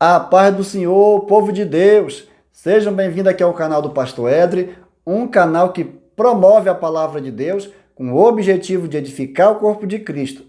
A paz do Senhor, povo de Deus, sejam bem-vindos aqui ao canal do Pastor Edre, um canal que promove a palavra de Deus com o objetivo de edificar o corpo de Cristo.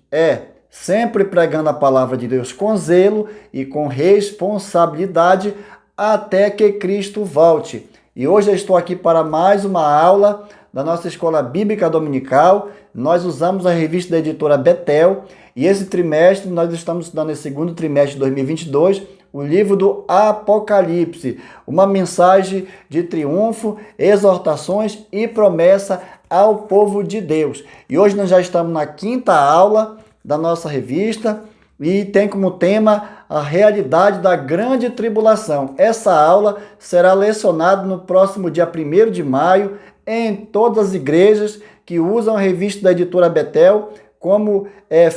Sempre pregando a palavra de Deus com zelo e com responsabilidade até que Cristo volte. E hoje eu estou aqui para mais uma aula da nossa Escola Bíblica Dominical. Nós usamos a revista da editora Betel e esse trimestre nós estamos estudando, esse segundo trimestre de 2022, o livro do Apocalipse, uma mensagem de triunfo, exortações e promessa ao povo de Deus. E hoje nós já estamos na quinta aula da nossa revista e tem como tema a realidade da grande tribulação. Essa aula será lecionada no próximo dia 1º de maio em todas as igrejas que usam a revista da editora Betel como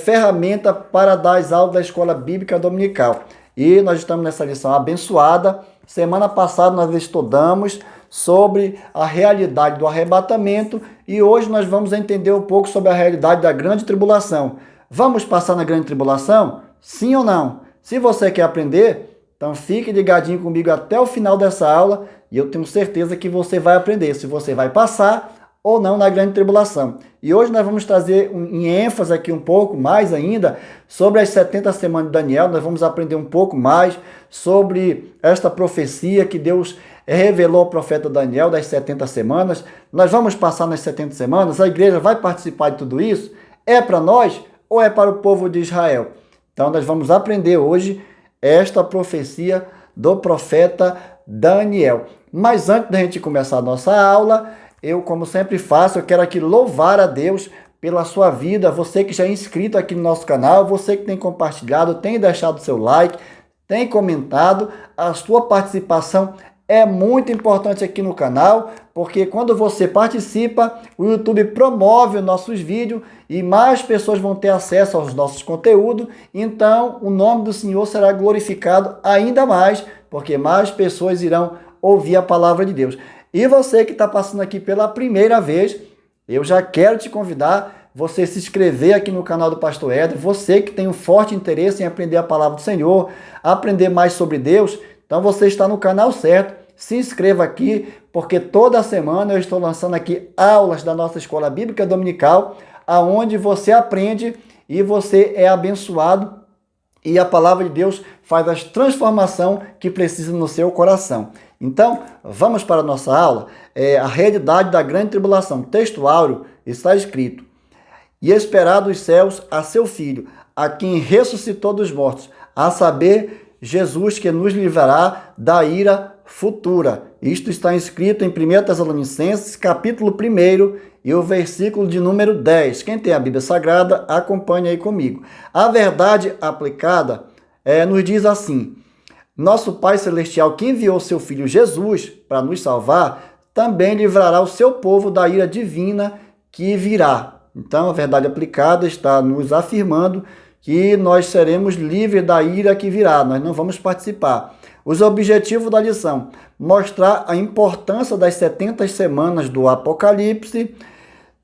ferramenta para dar as aulas da Escola Bíblica Dominical. E nós estamos nessa lição abençoada. Semana passada nós estudamos sobre a realidade do arrebatamento e hoje nós vamos entender um pouco sobre a realidade da grande tribulação. Vamos passar na grande tribulação? Sim ou não? Se você quer aprender, então fique ligadinho comigo até o final dessa aula e eu tenho certeza que você vai aprender se você vai passar ou não na grande tribulação. E hoje nós vamos trazer em ênfase aqui um pouco mais ainda sobre as 70 semanas de Daniel. Nós vamos aprender um pouco mais sobre esta profecia que Deus revelou ao profeta Daniel das 70 semanas. Nós vamos passar nas 70 semanas, a igreja vai participar de tudo isso? É para nós ou é para o povo de Israel? Então nós vamos aprender hoje esta profecia do profeta Daniel. Mas antes da gente começar a nossa aula, eu, como sempre faço, eu quero aqui louvar a Deus pela sua vida, você que já é inscrito aqui no nosso canal, você que tem compartilhado, tem deixado seu like, tem comentado, a sua participação é muito importante aqui no canal, porque quando você participa, o YouTube promove os nossos vídeos e mais pessoas vão ter acesso aos nossos conteúdos, então o nome do Senhor será glorificado ainda mais, porque mais pessoas irão ouvir a palavra de Deus. E você que está passando aqui pela primeira vez, eu já quero te convidar você se inscrever aqui no canal do Pastor Edre, você que tem um forte interesse em aprender a palavra do Senhor, aprender mais sobre Deus, então você está no canal certo. Se inscreva aqui, porque toda semana eu estou lançando aqui aulas da nossa Escola Bíblica Dominical, aonde você aprende e você é abençoado e a palavra de Deus faz a transformação que precisa no seu coração. Então, vamos para a nossa aula. A realidade da grande tribulação. Texto áureo está escrito: e esperar dos céus a seu Filho, a quem ressuscitou dos mortos, a saber, Jesus, que nos livrará da ira futura. Isto está escrito em 1 Tessalonicenses, capítulo 1 e o versículo de número 10. Quem tem a Bíblia Sagrada, acompanhe aí comigo. A verdade aplicada nos diz assim: nosso Pai Celestial, que enviou seu Filho Jesus para nos salvar, também livrará o seu povo da ira divina que virá. Então, a verdade aplicada está nos afirmando que nós seremos livres da ira que virá, nós não vamos participar. Os objetivos da lição: mostrar a importância das 70 semanas do Apocalipse.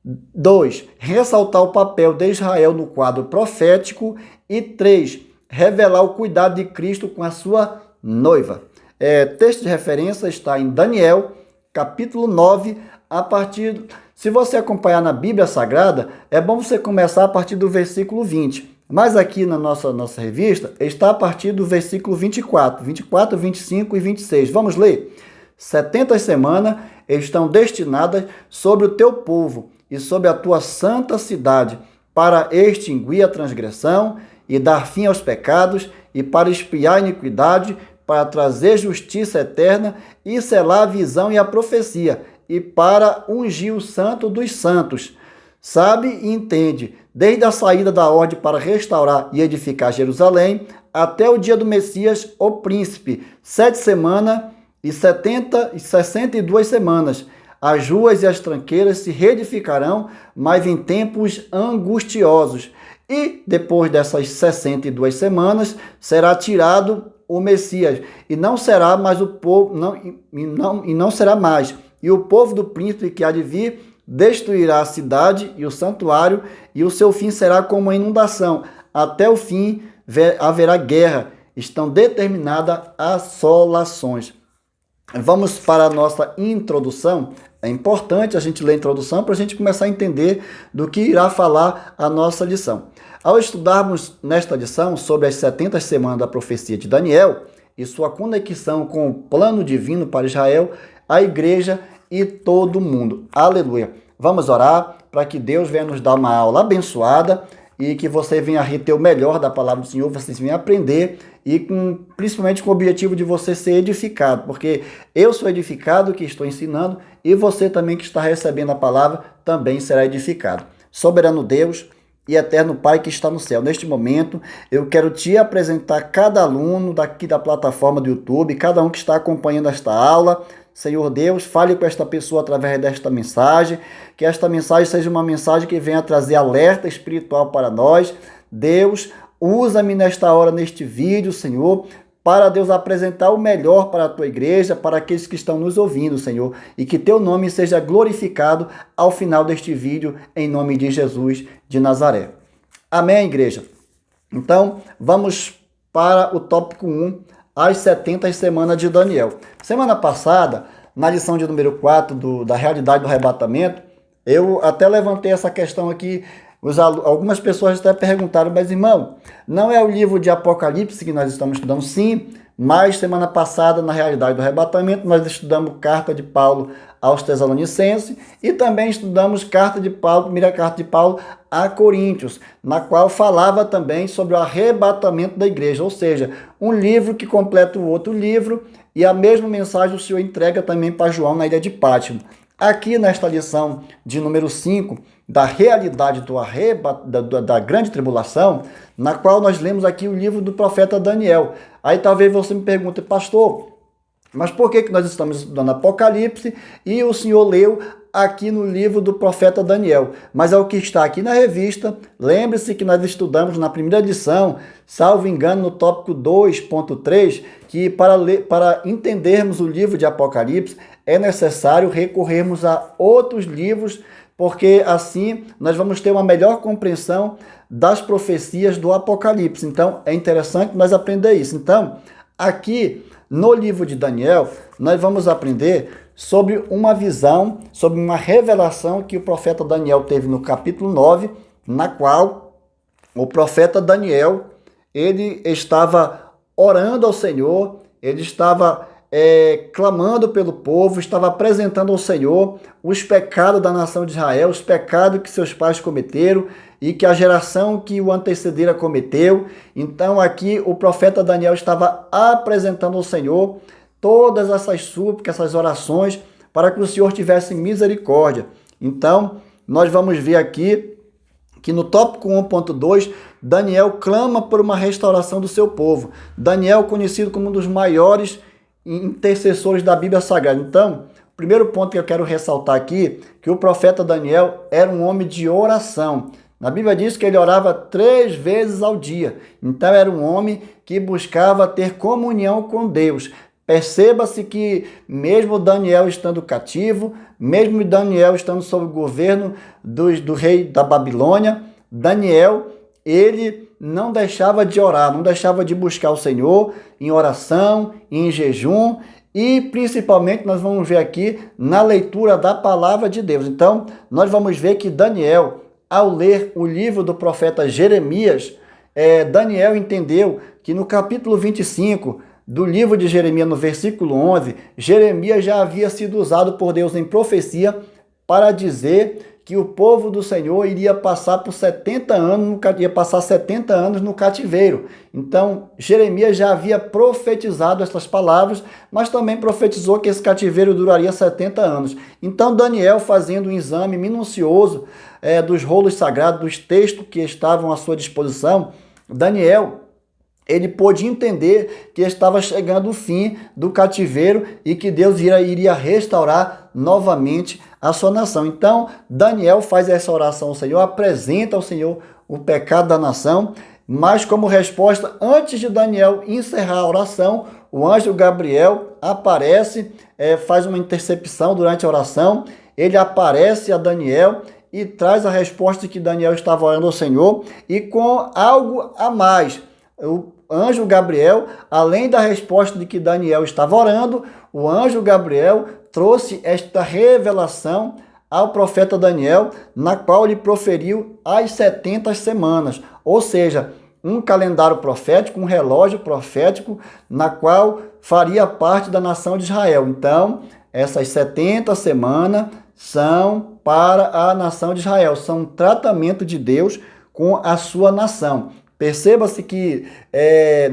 2. Ressaltar o papel de Israel no quadro profético. E 3. Revelar o cuidado de Cristo com a sua noiva. Texto de referência está em Daniel, capítulo 9, se você acompanhar na Bíblia Sagrada, é bom você começar a partir do versículo 20. Mas aqui na nossa revista está a partir do versículo 24, 25 e 26. Vamos ler? 70 semanas estão destinadas sobre o teu povo e sobre a tua santa cidade, para extinguir a transgressão e dar fim aos pecados, e para expiar a iniquidade, para trazer justiça eterna e selar a visão e a profecia, e para ungir o santo dos santos. Sabe e entende, desde a saída da ordem para restaurar e edificar Jerusalém, até o dia do Messias, o príncipe, 7 semanas e 62 semanas. As ruas e as tranqueiras se reedificarão, mas em tempos angustiosos. E depois dessas 62 semanas, será tirado o Messias, e não será mais o povo, não será mais. E o povo do príncipe que há de vir destruirá a cidade e o santuário, e o seu fim será como uma inundação. Até o fim haverá guerra, estão determinadas assolações. Vamos para a nossa introdução. É importante a gente ler a introdução para a gente começar a entender do que irá falar a nossa lição. Ao estudarmos nesta lição sobre as 70 semanas da profecia de Daniel e sua conexão com o plano divino para Israel, a igreja e todo mundo. Aleluia! Vamos orar para que Deus venha nos dar uma aula abençoada e que você venha reter o melhor da palavra do Senhor, vocês venham aprender e principalmente com o objetivo de você ser edificado, porque eu sou edificado que estou ensinando e você também que está recebendo a palavra também será edificado. Soberano Deus e eterno Pai que está no céu, neste momento eu quero te apresentar cada aluno daqui da plataforma do YouTube, cada um que está acompanhando esta aula. Senhor Deus, fale com esta pessoa através desta mensagem, que esta mensagem seja uma mensagem que venha trazer alerta espiritual para nós. Deus, usa-me nesta hora, neste vídeo, Senhor, para Deus apresentar o melhor para a tua igreja, para aqueles que estão nos ouvindo, Senhor, e que teu nome seja glorificado ao final deste vídeo, em nome de Jesus de Nazaré. Amém, igreja? Então, vamos para o tópico 1, as 70 semanas de Daniel. Semana passada, na lição de número 4 da realidade do arrebatamento, eu até levantei essa questão aqui. Algumas pessoas até perguntaram, mas irmão, não é o livro de Apocalipse que nós estamos estudando? Sim, mas semana passada, na realidade do arrebatamento, nós estudamos carta de Paulo aos Tessalonicenses e também estudamos primeira carta de Paulo a Coríntios, na qual falava também sobre o arrebatamento da igreja, ou seja, um livro que completa o outro livro e a mesma mensagem o Senhor entrega também para João na ilha de Pátimo. Aqui nesta lição de número 5, da realidade da grande tribulação, na qual nós lemos aqui o livro do profeta Daniel. Aí talvez você me pergunte, pastor, mas por que nós estamos estudando Apocalipse e o senhor leu aqui no livro do profeta Daniel? Mas é o que está aqui na revista. Lembre-se que nós estudamos na primeira lição, salvo engano, no tópico 2.3, que para entendermos o livro de Apocalipse é necessário recorrermos a outros livros, porque assim nós vamos ter uma melhor compreensão das profecias do Apocalipse. Então é interessante nós aprender isso. Então, aqui no livro de Daniel, nós vamos aprender sobre uma visão, sobre uma revelação que o profeta Daniel teve no capítulo 9, na qual o profeta Daniel, ele estava orando ao Senhor, ele estava clamando pelo povo, estava apresentando ao Senhor os pecados da nação de Israel, os pecados que seus pais cometeram e que a geração que o antecedera cometeu. Então aqui o profeta Daniel estava apresentando ao Senhor todas essas súplicas, essas orações, para que o Senhor tivesse misericórdia. Então nós vamos ver aqui que no tópico 1.2, Daniel clama por uma restauração do seu povo. Daniel, conhecido como um dos maiores intercessores da Bíblia Sagrada. Então, o primeiro ponto que eu quero ressaltar aqui, que o profeta Daniel era um homem de oração. Na Bíblia diz que ele orava 3 vezes ao dia. Então, era um homem que buscava ter comunhão com Deus. Perceba-se que mesmo Daniel estando cativo, mesmo Daniel estando sob o governo do rei da Babilônia, Daniel, ele não deixava de orar, não deixava de buscar o Senhor em oração, em jejum e principalmente nós vamos ver aqui na leitura da palavra de Deus. Então, nós vamos ver que Daniel, ao ler o livro do profeta Jeremias, Daniel entendeu que no capítulo 25 do livro de Jeremias, no versículo 11, Jeremias já havia sido usado por Deus em profecia para dizer que o povo do Senhor iria passar por 70 anos, ia passar 70 anos no cativeiro. Então, Jeremias já havia profetizado essas palavras, mas também profetizou que esse cativeiro duraria 70 anos. Então, Daniel, fazendo um exame minucioso dos rolos sagrados, dos textos que estavam à sua disposição, Daniel, ele pôde entender que estava chegando o fim do cativeiro e que Deus iria restaurar novamente a sua nação. Então, Daniel faz essa oração ao Senhor, apresenta ao Senhor o pecado da nação, mas como resposta, antes de Daniel encerrar a oração, o anjo Gabriel aparece, faz uma intercepção durante a oração, ele aparece a Daniel e traz a resposta que Daniel estava orando ao Senhor e com algo a mais. anjo Gabriel, além da resposta de que Daniel estava orando, o anjo Gabriel trouxe esta revelação ao profeta Daniel, na qual ele proferiu as 70 semanas, ou seja, um calendário profético, um relógio profético, na qual faria parte da nação de Israel. Então, essas 70 semanas são para a nação de Israel, são um tratamento de Deus com a sua nação. Perceba-se que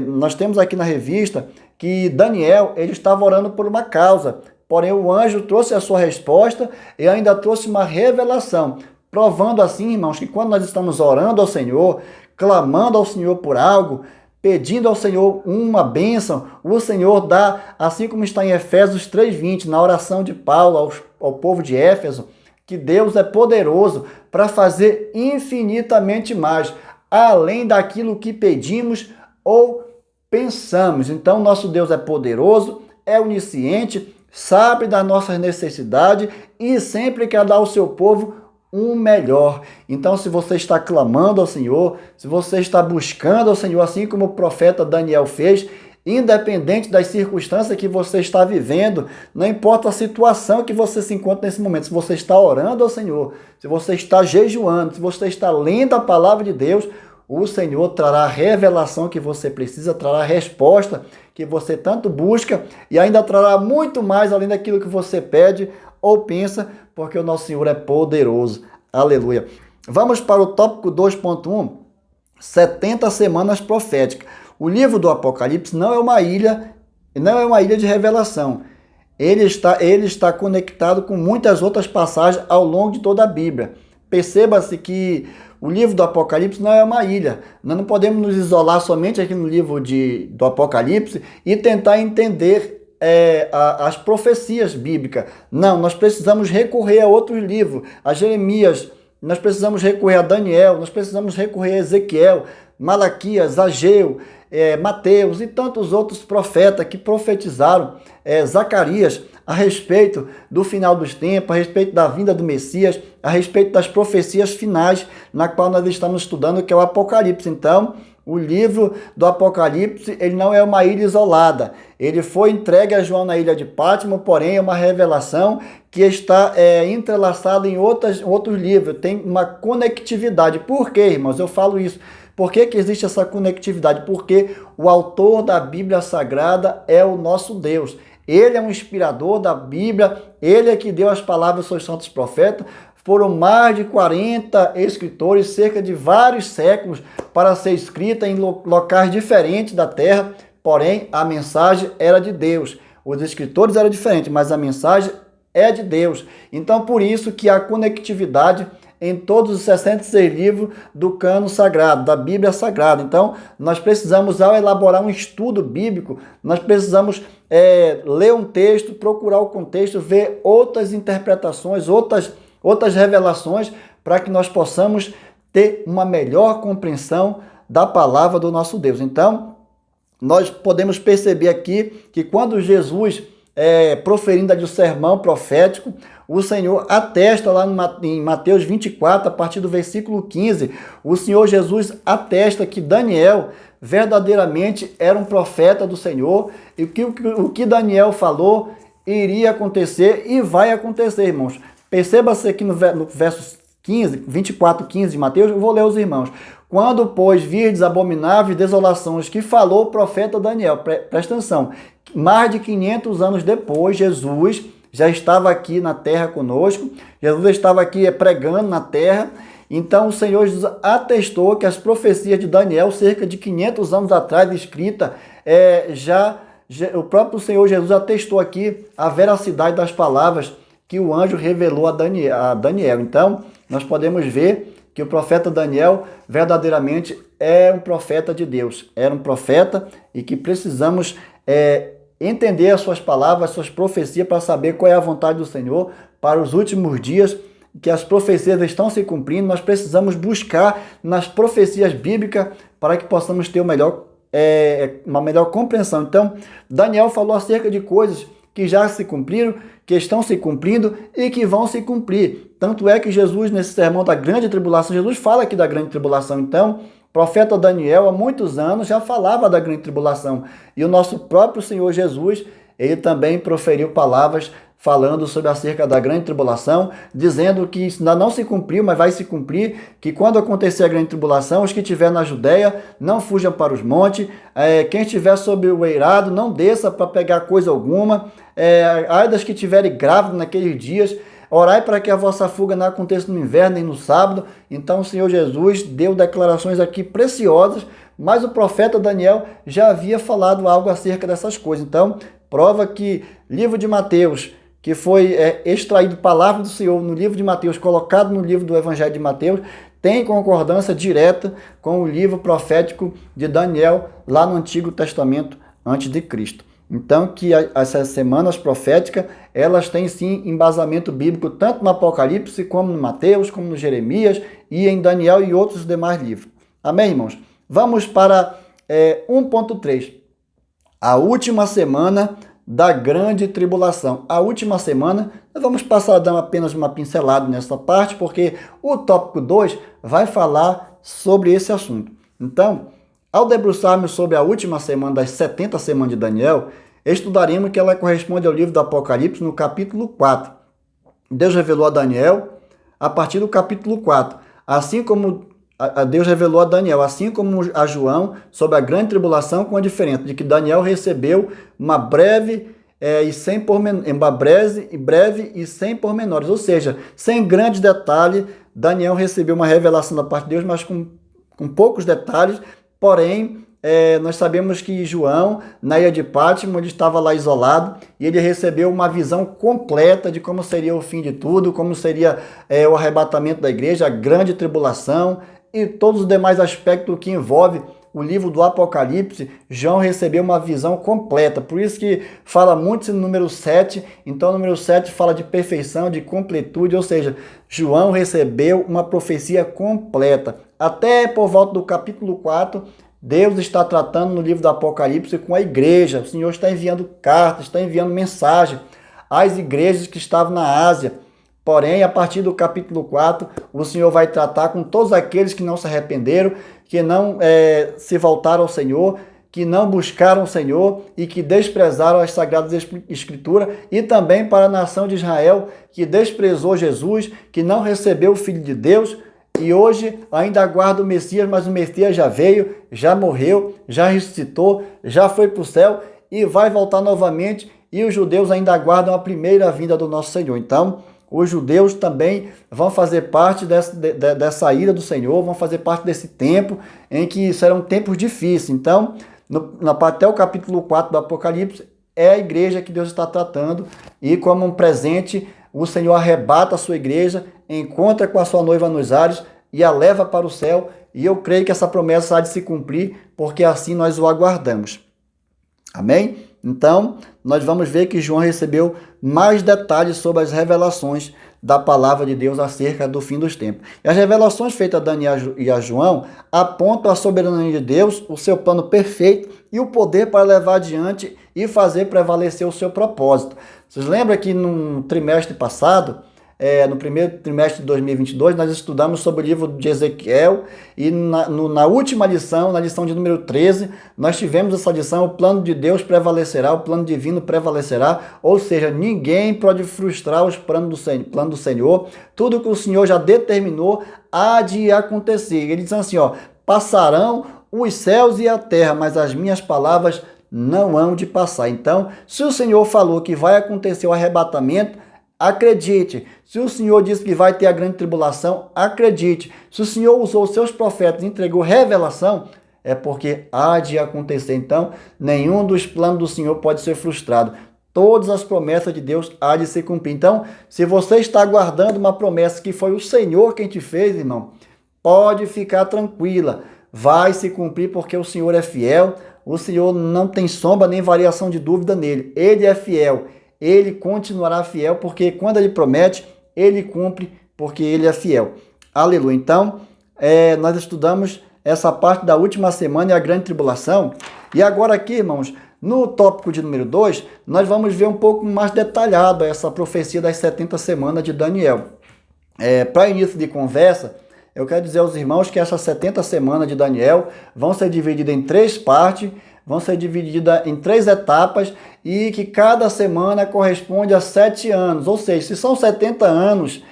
nós temos aqui na revista que Daniel ele estava orando por uma causa, porém o anjo trouxe a sua resposta e ainda trouxe uma revelação, provando assim, irmãos, que quando nós estamos orando ao Senhor, clamando ao Senhor por algo, pedindo ao Senhor uma bênção, o Senhor dá, assim como está em Efésios 3:20, na oração de Paulo ao povo de Éfeso, que Deus é poderoso para fazer infinitamente mais, além daquilo que pedimos ou pensamos. Então, nosso Deus é poderoso, é onisciente, sabe das nossas necessidades e sempre quer dar ao seu povo um melhor. Então, se você está clamando ao Senhor, se você está buscando ao Senhor, assim como o profeta Daniel fez, independente das circunstâncias que você está vivendo, não importa a situação que você se encontra nesse momento, se você está orando ao Senhor, se você está jejuando, se você está lendo a palavra de Deus, o Senhor trará a revelação que você precisa, trará a resposta que você tanto busca e ainda trará muito mais além daquilo que você pede ou pensa, porque o nosso Senhor é poderoso. Aleluia. Vamos para o tópico 2.1, 70 semanas proféticas. O livro do Apocalipse não é uma ilha de revelação. Ele está conectado com muitas outras passagens ao longo de toda a Bíblia. Perceba-se que o livro do Apocalipse não é uma ilha. Nós não podemos nos isolar somente aqui no livro do Apocalipse e tentar entender as profecias bíblicas. Não, nós precisamos recorrer a outros livros, a Jeremias, nós precisamos recorrer a Daniel, nós precisamos recorrer a Ezequiel, Malaquias, Ageu, Mateus e tantos outros profetas que profetizaram, Zacarias, a respeito do final dos tempos, a respeito da vinda do Messias, a respeito das profecias finais, na qual nós estamos estudando, que é o Apocalipse. Então, o livro do Apocalipse, ele não é uma ilha isolada. Ele foi entregue a João na ilha de Patmos, porém é uma revelação que está entrelaçada em outros livros. Tem uma conectividade. Por quê, irmãos? Eu falo isso. Por que existe essa conectividade? Porque o autor da Bíblia Sagrada é o nosso Deus. Ele é um inspirador da Bíblia, ele é que deu as palavras aos seus santos profetas. Foram mais de 40 escritores, cerca de vários séculos, para ser escrita em locais diferentes da terra, porém a mensagem era de Deus. Os escritores eram diferentes, mas a mensagem é de Deus. Então, por isso que há conectividade em todos os 66 livros do cânon sagrado, da Bíblia Sagrada. Então, nós precisamos, ao elaborar um estudo bíblico, nós precisamos ler um texto, procurar o contexto, ver outras interpretações, outras revelações, para que nós possamos ter uma melhor compreensão da palavra do nosso Deus. Então, nós podemos perceber aqui que quando Jesus proferindo o sermão profético, o Senhor atesta lá em Mateus 24, a partir do versículo 15, o Senhor Jesus atesta que Daniel verdadeiramente era um profeta do Senhor e o que Daniel falou iria acontecer e vai acontecer, irmãos. Perceba-se aqui no verso 24:15 de Mateus, eu vou ler os irmãos. Quando, pois, virdes abomináveis desolações que falou o profeta Daniel, presta atenção, mais de 500 anos depois, Jesus já estava aqui na terra conosco, Jesus estava aqui pregando na terra, então o Senhor Jesus atestou que as profecias de Daniel, cerca de 500 anos atrás, escrita, o próprio Senhor Jesus atestou aqui a veracidade das palavras que o anjo revelou a Daniel. Então, nós podemos ver que o profeta Daniel verdadeiramente é um profeta de Deus, era um profeta e que precisamos entender as suas palavras, as suas profecias para saber qual é a vontade do Senhor para os últimos dias, que as profecias estão se cumprindo. Nós precisamos buscar nas profecias bíblicas para que possamos ter uma melhor compreensão. Então, Daniel falou acerca de coisas que já se cumpriram, que estão se cumprindo e que vão se cumprir. Tanto é que Jesus, nesse sermão da grande tribulação, Jesus fala aqui da grande tribulação. Então, o profeta Daniel, há muitos anos, já falava da grande tribulação. E o nosso próprio Senhor Jesus, ele também proferiu palavras falando sobre acerca da grande tribulação, dizendo que isso ainda não se cumpriu, mas vai se cumprir, que quando acontecer a grande tribulação, os que estiver na Judéia não fujam para os montes, quem estiver sob o eirado não desça para pegar coisa alguma, ai das que estiverem grávidas naqueles dias, orai para que a vossa fuga não aconteça no inverno nem no sábado. Então o Senhor Jesus deu declarações aqui preciosas, mas o profeta Daniel já havia falado algo acerca dessas coisas. Então, prova que livro de Mateus, que foi extraído palavra do Senhor no livro de Mateus, colocado no livro do Evangelho de Mateus, tem concordância direta com o livro profético de Daniel, lá no Antigo Testamento, antes de Cristo. Então, que essas semanas proféticas, elas têm sim embasamento bíblico, tanto no Apocalipse, como no Mateus, como no Jeremias, e em Daniel e outros demais livros. Amém, irmãos? Vamos para 1.3. A última semana da grande tribulação. A última semana, nós vamos passar a dar apenas uma pincelada nessa parte, porque o tópico 2 vai falar sobre esse assunto. Então, ao debruçarmos sobre a última semana das 70 semanas de Daniel, estudaremos que ela corresponde ao livro do Apocalipse no capítulo 4. Deus revelou a Daniel a partir do capítulo 4, assim como Deus revelou a Daniel, assim como a João, sobre a grande tribulação, com a diferença de que Daniel recebeu uma breve e sem pormenores, ou seja, sem grandes detalhes. Daniel recebeu uma revelação da parte de Deus, mas com poucos detalhes. Porém, nós sabemos que João, na ilha de Patmos, ele estava lá isolado e ele recebeu uma visão completa de como seria o fim de tudo, como seria o arrebatamento da igreja, a grande tribulação, e todos os demais aspectos que envolve o livro do Apocalipse. João recebeu uma visão completa. Por isso que fala muito no número 7. Então, o número 7 fala de perfeição, de completude, ou seja, João recebeu uma profecia completa. Até por volta do capítulo 4, Deus está tratando no livro do Apocalipse com a igreja. O Senhor está enviando cartas, está enviando mensagem às igrejas que estavam na Ásia. Porém, a partir do capítulo 4, o Senhor vai tratar com todos aqueles que não se arrependeram, que não se voltaram ao Senhor, que não buscaram o Senhor e que desprezaram as Sagradas Escrituras, e também para a nação de Israel, que desprezou Jesus, que não recebeu o Filho de Deus, e hoje ainda aguarda o Messias, mas o Messias já veio, já morreu, já ressuscitou, já foi para o céu e vai voltar novamente, e os judeus ainda aguardam a primeira vinda do nosso Senhor. Então, os judeus também vão fazer parte dessa ira do Senhor, vão fazer parte desse tempo em que serão tempos difíceis. Então, até o capítulo 4 do Apocalipse, é a igreja que Deus está tratando, e como um presente, o Senhor arrebata a sua igreja, encontra com a sua noiva nos ares e a leva para o céu, e eu creio que essa promessa há de se cumprir, porque assim nós o aguardamos. Amém? Então, nós vamos ver que João recebeu mais detalhes sobre as revelações da palavra de Deus acerca do fim dos tempos. E as revelações feitas a Daniel e a João apontam a soberania de Deus, o seu plano perfeito e o poder para levar adiante e fazer prevalecer o seu propósito. Vocês lembram que no trimestre passado, no primeiro trimestre de 2022, nós estudamos sobre o livro de Ezequiel, e na última lição, na lição de número 13, nós tivemos essa lição: o plano de Deus prevalecerá, o plano divino prevalecerá, ou seja, ninguém pode frustrar os planos do Senhor. Tudo que o Senhor já determinou há de acontecer. Ele diz assim, passarão os céus e a terra, mas as minhas palavras não hão de passar. Então, se o Senhor falou que vai acontecer o arrebatamento, acredite. Se o Senhor disse que vai ter a grande tribulação, acredite. Se o Senhor usou os seus profetas e entregou revelação, é porque há de acontecer. Então, nenhum dos planos do Senhor pode ser frustrado. Todas as promessas de Deus há de se cumprir. Então, se você está aguardando uma promessa que foi o Senhor quem te fez, irmão, pode ficar tranquila. Vai se cumprir, porque o Senhor é fiel. O Senhor não tem sombra nem variação de dúvida nele. Ele é fiel. Ele continuará fiel, porque quando ele promete, ele cumpre, porque ele é fiel. Aleluia. Então, nós estudamos essa parte da última semana e a grande tribulação. E agora aqui, irmãos, No tópico de número 2, nós vamos ver um pouco mais detalhado essa profecia das 70 semanas de Daniel. Para início de conversa, eu quero dizer aos irmãos que essas 70 semanas de Daniel vão ser divididas em 3 partes, vão ser divididas em 3 etapas e que cada semana corresponde a 7 anos. Ou seja, se são 70 anos,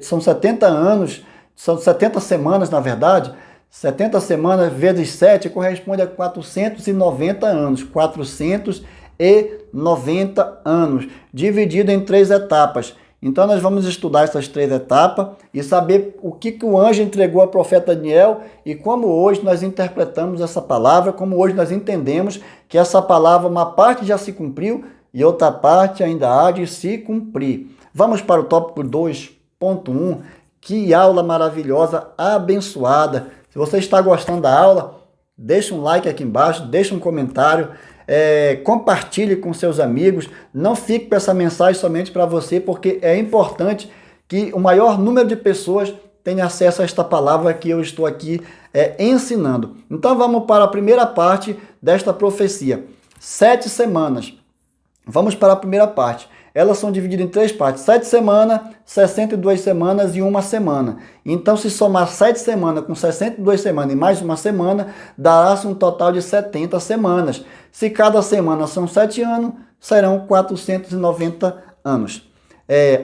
são 70 anos, são 70 semanas na verdade, 70 semanas vezes 7 corresponde a 490 anos. 490 anos, dividido em 3 etapas. Então nós vamos estudar essas 3 etapas e saber o que o anjo entregou ao profeta Daniel e como hoje nós interpretamos essa palavra, como hoje nós entendemos que essa palavra, uma parte já se cumpriu e outra parte ainda há de se cumprir. Vamos para o tópico 2.1. Que aula maravilhosa, abençoada. Se você está gostando da aula, deixa um like aqui embaixo, deixa um comentário, compartilhe com seus amigos. Não fique com essa mensagem somente para você, porque é importante que o maior número de pessoas tenha acesso a esta palavra que eu estou aqui ensinando. Então vamos para a primeira parte desta profecia. 7 semanas. Vamos para a primeira parte. Elas são divididas em 3 partes. 7 semanas, 62 semanas e 1 semana. Então, se somar 7 semanas com 62 semanas e mais 1 semana, dará-se um total de 70 semanas. Se cada semana são 7 anos, serão 490 anos.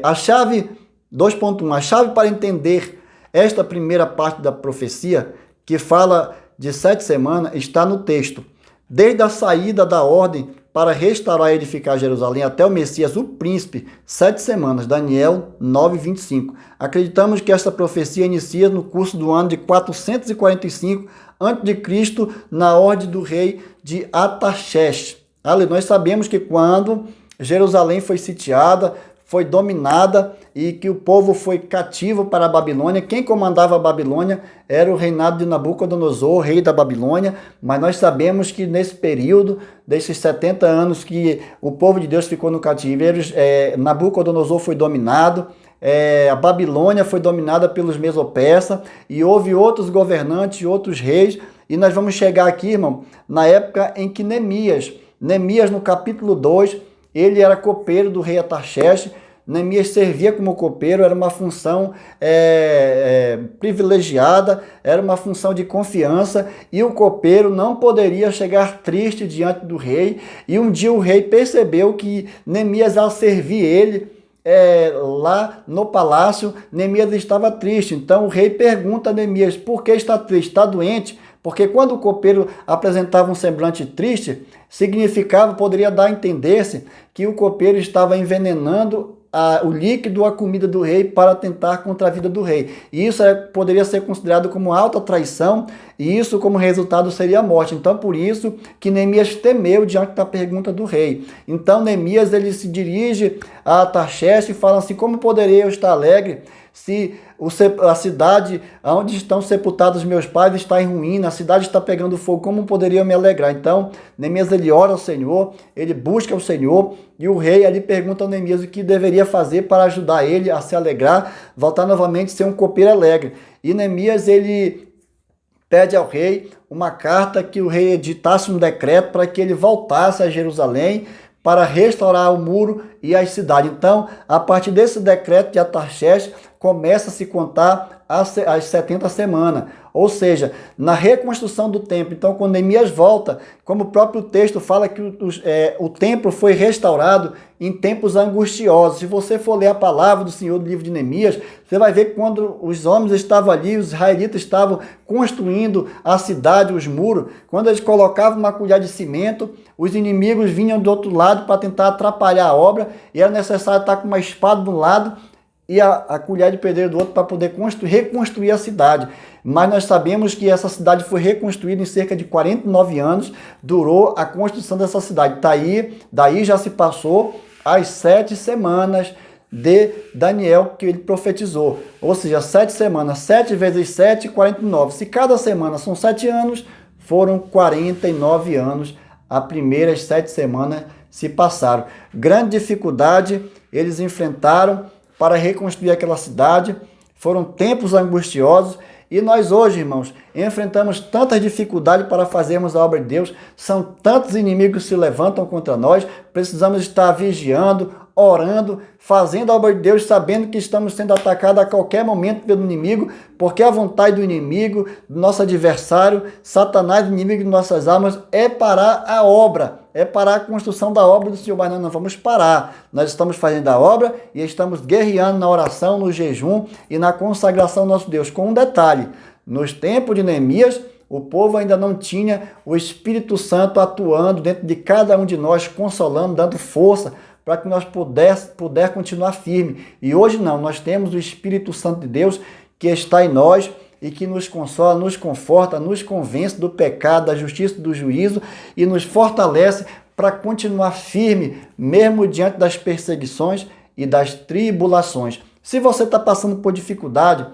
A chave 2.1, a chave para entender esta primeira parte da profecia, que fala de 7 semanas, está no texto. Desde a saída da ordem para restaurar e edificar Jerusalém até o Messias, o príncipe, 7 semanas, Daniel 9:25. Acreditamos que esta profecia inicia no curso do ano de 445 a.C., na ordem do rei de Artaxerxes. Nós sabemos que quando Jerusalém foi sitiada, foi dominada e que o povo foi cativo para a Babilônia. Quem comandava a Babilônia era o reinado de Nabucodonosor, rei da Babilônia, mas nós sabemos que nesse período, desses 70 anos que o povo de Deus ficou no cativeiro, Nabucodonosor foi dominado, a Babilônia foi dominada pelos mesopersas e houve outros governantes, outros reis, e nós vamos chegar aqui, irmão, na época em que Neemias, no capítulo 2, ele era copeiro do rei Artaxerxes. Neemias servia como copeiro, era uma função privilegiada, era uma função de confiança, e o copeiro não poderia chegar triste diante do rei. E um dia o rei percebeu que Neemias, ao servir ele lá no palácio, Neemias estava triste. Então o rei pergunta a Neemias: por que está triste? Está doente? Porque quando o copeiro apresentava um semblante triste, poderia dar a entender-se que o copeiro estava envenenando o líquido, a comida do rei, para tentar contra a vida do rei. E isso poderia ser considerado como alta traição, e isso como resultado seria a morte. Então por isso que Neemias temeu diante da pergunta do rei. Então Neemias, ele se dirige a Artaxerxes e fala assim: como poderia eu estar alegre se a cidade onde estão sepultados meus pais está em ruína, a cidade está pegando fogo, como poderia eu me alegrar? Então Neemias, ele ora ao Senhor, ele busca o Senhor, e o rei ali pergunta ao Neemias o que deveria fazer para ajudar ele a se alegrar, voltar novamente a ser um copeiro alegre. E Neemias, ele pede ao rei uma carta, que o rei editasse um decreto para que ele voltasse a Jerusalém para restaurar o muro e as cidades. Então, a partir desse decreto de Artaxerxes, começa a se contar as 70 semanas, ou seja, na reconstrução do templo. Então, quando Neemias volta, como o próprio texto fala que o templo foi restaurado em tempos angustiosos. Se você for ler a palavra do Senhor do livro de Neemias, você vai ver que quando os homens estavam ali, os israelitas estavam construindo a cidade, os muros, quando eles colocavam uma colher de cimento, os inimigos vinham do outro lado para tentar atrapalhar a obra, e era necessário estar com uma espada de um lado e a colher de pedreiro do outro para poder reconstruir a cidade. Mas nós sabemos que essa cidade foi reconstruída em cerca de 49 anos, durou a construção dessa cidade. Daí já se passou as 7 semanas de Daniel que ele profetizou. Ou seja, 7 semanas, 7 vezes 7, 49. Se cada semana são 7 anos, foram 49 anos. As primeiras 7 semanas se passaram. Grande dificuldade eles enfrentaram para reconstruir aquela cidade. Foram tempos angustiosos, E nós hoje, irmãos, enfrentamos tantas dificuldades para fazermos a obra de Deus, são tantos inimigos que se levantam contra nós, precisamos estar vigiando, orando, fazendo a obra de Deus, sabendo que estamos sendo atacados a qualquer momento pelo inimigo, porque a vontade do inimigo, do nosso adversário, Satanás, inimigo de nossas almas, é parar a obra, é parar a construção da obra do Senhor, mas nós não vamos parar. Nós estamos fazendo a obra e estamos guerreando na oração, no jejum e na consagração ao nosso Deus. Com um detalhe, nos tempos de Neemias, o povo ainda não tinha o Espírito Santo atuando dentro de cada um de nós, consolando, dando força, para que nós puder continuar firme. E hoje não, nós temos o Espírito Santo de Deus que está em nós e que nos consola, nos conforta, nos convence do pecado, da justiça, do juízo e nos fortalece para continuar firme, mesmo diante das perseguições e das tribulações. Se você está passando por dificuldade,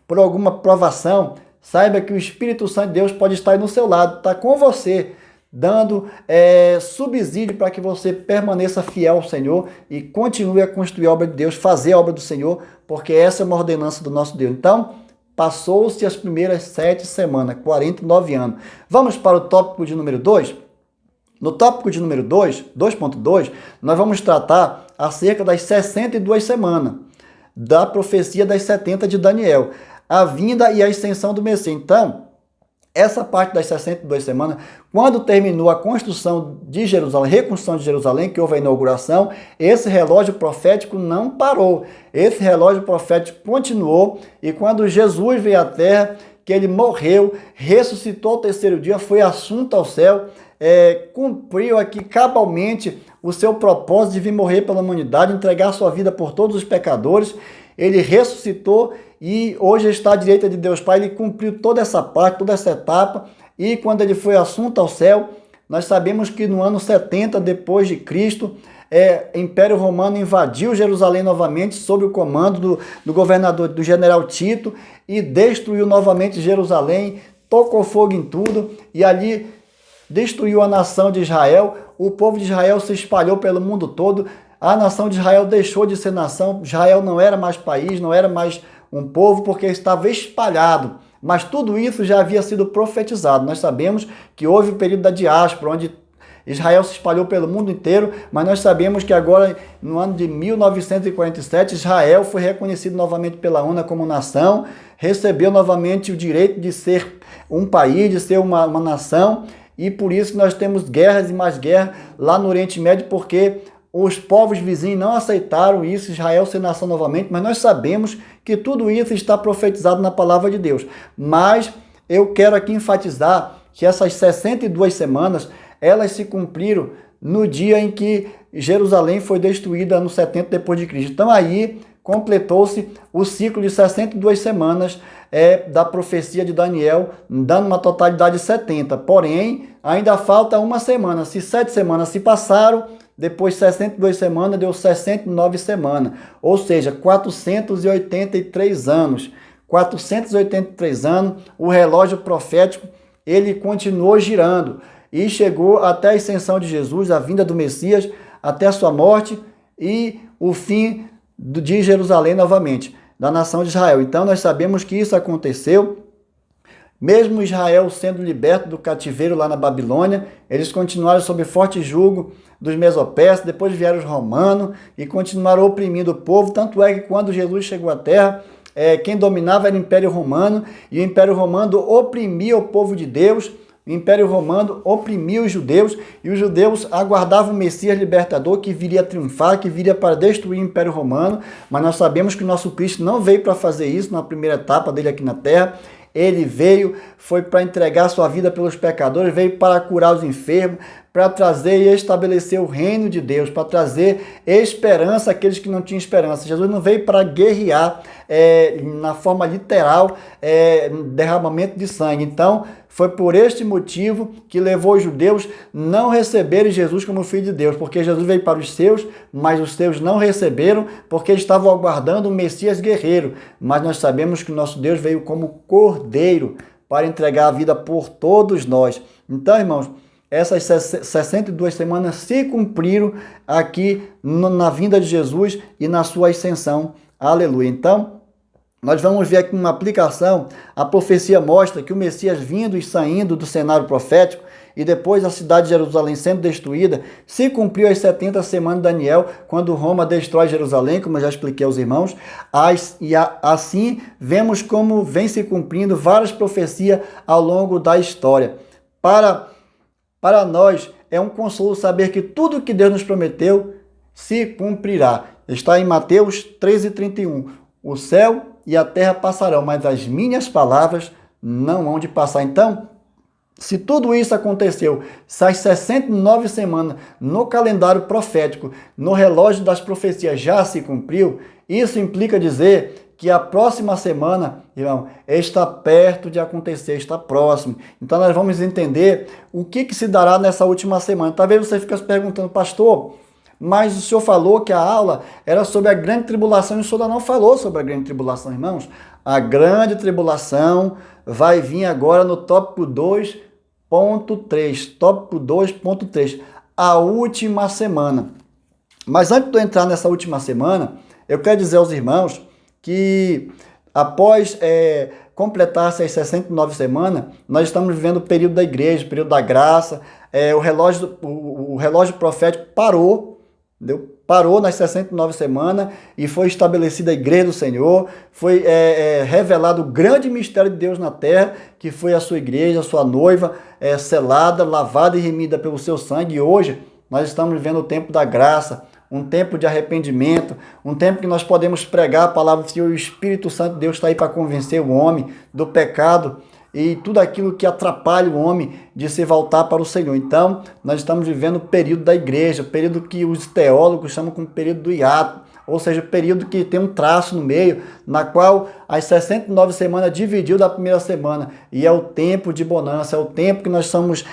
por alguma provação, saiba que o Espírito Santo de Deus pode estar aí no seu lado, está com você, dando subsídio para que você permaneça fiel ao Senhor e continue a construir a obra de Deus, fazer a obra do Senhor, porque essa é uma ordenança do nosso Deus. Então, passou-se as primeiras 7 semanas, 49 anos. Vamos para o tópico de número 2? No tópico de número 2, 2.2, nós vamos tratar acerca das 62 semanas, da profecia das 70 de Daniel, a vinda e a ascensão do Messias. Então, essa parte das 62 semanas, quando terminou a construção de Jerusalém, reconstrução de Jerusalém, que houve a inauguração, esse relógio profético não parou. Esse relógio profético continuou e quando Jesus veio à terra, que ele morreu, ressuscitou ao terceiro dia, foi assunto ao céu, cumpriu aqui cabalmente o seu propósito de vir morrer pela humanidade, entregar sua vida por todos os pecadores. Ele ressuscitou e hoje está à direita de Deus Pai. Ele cumpriu toda essa parte, toda essa etapa. E quando ele foi assunto ao céu, nós sabemos que no ano 70 depois de Cristo, o Império Romano invadiu Jerusalém novamente sob o comando do governador, do general Tito, e destruiu novamente Jerusalém, tocou fogo em tudo e ali destruiu a nação de Israel. O povo de Israel se espalhou pelo mundo todo. A nação de Israel deixou de ser nação. Israel não era mais país, não era mais um povo, porque estava espalhado. Mas tudo isso já havia sido profetizado. Nós sabemos que houve o período da diáspora, onde Israel se espalhou pelo mundo inteiro, mas nós sabemos que agora, no ano de 1947, Israel foi reconhecido novamente pela ONU como nação, recebeu novamente o direito de ser um país, de ser uma nação, e por isso nós temos guerras e mais guerras lá no Oriente Médio, porque os povos vizinhos não aceitaram isso, Israel ser nação novamente, mas nós sabemos que tudo isso está profetizado na palavra de Deus. Mas eu quero aqui enfatizar que essas 62 semanas, elas se cumpriram no dia em que Jerusalém foi destruída no 70 depois de Cristo. Então aí completou-se o ciclo de 62 semanas da profecia de Daniel, dando uma totalidade de 70. Porém, ainda falta uma semana. Se 7 semanas se passaram, depois 62 semanas deu 69 semanas. Ou seja, 483 anos. 483 anos, o relógio profético, ele continuou girando. E chegou até a ascensão de Jesus, a vinda do Messias, até a sua morte e o fim de Jerusalém novamente, da nação de Israel. Então nós sabemos que isso aconteceu, mesmo Israel sendo liberto do cativeiro lá na Babilônia, eles continuaram sob forte jugo dos mesopersas, depois vieram os romanos e continuaram oprimindo o povo, tanto é que quando Jesus chegou à terra, quem dominava era o Império Romano, e o Império Romano oprimia o povo de Deus. O Império Romano oprimia os judeus e os judeus aguardavam o Messias libertador que viria a triunfar, que viria para destruir o Império Romano, mas nós sabemos que o nosso Cristo não veio para fazer isso na primeira etapa dele aqui na terra. Ele veio, foi para entregar sua vida pelos pecadores, veio para curar os enfermos, para trazer e estabelecer o reino de Deus, para trazer esperança àqueles que não tinham esperança. Jesus não veio para guerrear na forma literal, derramamento de sangue. Então, foi por este motivo que levou os judeus não receberem Jesus como Filho de Deus, porque Jesus veio para os seus, mas os seus não receberam, porque estavam aguardando o Messias guerreiro. Mas nós sabemos que o nosso Deus veio como Cordeiro para entregar a vida por todos nós. Então, irmãos, essas 62 semanas se cumpriram aqui na vinda de Jesus e na sua ascensão. Aleluia. Então, nós vamos ver aqui uma aplicação. A profecia mostra que o Messias vindo e saindo do cenário profético e depois a cidade de Jerusalém sendo destruída, se cumpriu as 70 semanas de Daniel, quando Roma destrói Jerusalém, como eu já expliquei aos irmãos. Assim, vemos como vem se cumprindo várias profecias ao longo da história. Para nós, é um consolo saber que tudo que Deus nos prometeu se cumprirá. Está em Mateus 13:31. O céu e a terra passarão, mas as minhas palavras não hão de passar. Então, se tudo isso aconteceu, essas 69 semanas no calendário profético, no relógio das profecias já se cumpriu, isso implica dizer que a próxima semana, irmão, está perto de acontecer, está próximo. Então nós vamos entender o que se dará nessa última semana. Talvez você fique se perguntando, pastor, mas o senhor falou que a aula era sobre a grande tribulação e o senhor ainda não falou sobre a grande tribulação, irmãos. A grande tribulação vai vir agora no tópico 2.3. Tópico 2.3. A última semana. Mas antes de eu entrar nessa última semana, eu quero dizer aos irmãos que após completar-se as 69 semanas, nós estamos vivendo o período da igreja, o período da graça. O relógio profético parou. Entendeu? Parou nas 69 semanas e foi estabelecida a igreja do Senhor, foi revelado o grande mistério de Deus na terra, que foi a sua igreja, a sua noiva, selada, lavada e remida pelo seu sangue. E hoje nós estamos vivendo o tempo da graça, um tempo de arrependimento, um tempo que nós podemos pregar a palavra do Senhor e o Espírito Santo de Deus está aí para convencer o homem do pecado e tudo aquilo que atrapalha o homem de se voltar para o Senhor. Então, nós estamos vivendo o período da igreja, o período que os teólogos chamam como período do hiato, ou seja, o período que tem um traço no meio, na qual as 69 semanas dividiu da primeira semana, e é o tempo de bonança, é o tempo que nós somos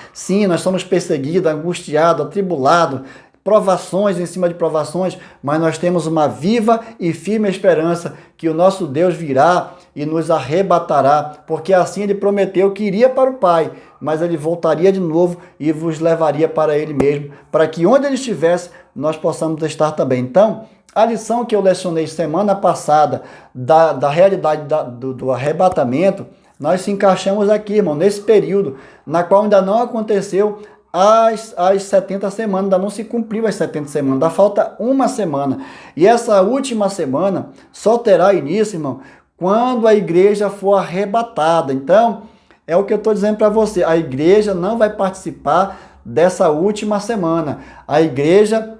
perseguidos, angustiados, atribulados, provações em cima de provações, mas nós temos uma viva e firme esperança que o nosso Deus virá e nos arrebatará, porque assim ele prometeu que iria para o Pai, mas ele voltaria de novo e vos levaria para ele mesmo, para que onde ele estivesse, nós possamos estar também. Então, a lição que eu lecionei semana passada da realidade do arrebatamento, nós se encaixamos aqui, irmão, nesse período, na qual ainda não aconteceu as 70 semanas, ainda não se cumpriu as 70 semanas, ainda falta uma semana. E essa última semana só terá início, irmão, quando a igreja for arrebatada. Então, é o que eu estou dizendo para você, a igreja não vai participar dessa última semana. A igreja